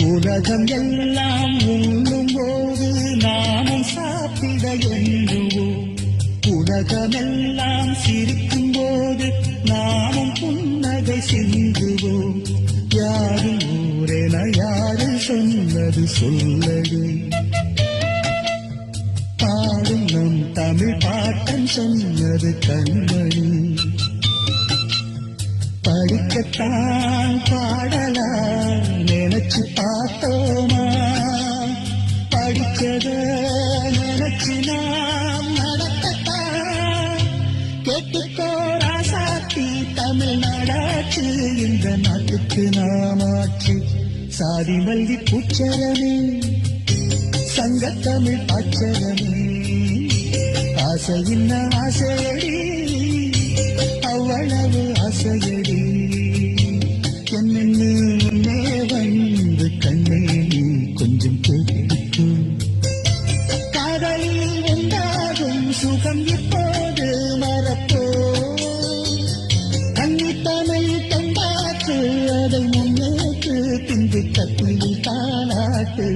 உலகம் எல்லாம் உண்ணும் போது நாமும் சாப்பிட எண்ணுவோம். உலகமெல்லாம் சிரிக்கும் போது நாமும் புன்னகை சிந்துவோம். யாரும் ஊரென யாரு சொன்னது சொல்லது? பாடும் நம் தமிழ் பாட்டன் சொன்னது கண்மணி. படிக்கத்தான் பாடலாம் நினைச்சு பார்த்தோமா? படிச்சத நினைச்சு நாம் நடக்கத்தான். கேட்டுக்கோ ராசாத்தி, தமிழ்நாடாச்சு இந்த நாட்டுக்கு நாமாச்சு. சாதி மல்லி பூச்சரமே, சங்கத்தமிழ் பாச்சரமே, ஆசையின்ன ஆசையடி, அவ்வளவு ஆசையடி. என்னென்னு முன்னே வந்து கண்ணே நீ கொஞ்சம் கேட்கும். காதலில் உண்டாகும் சுகம் இப்போது மறப்போ. கண்ணி தமிழ் தந்தாற்று அதை முன்னேற்று பின்பு கத்தியில் தாளாட்டு.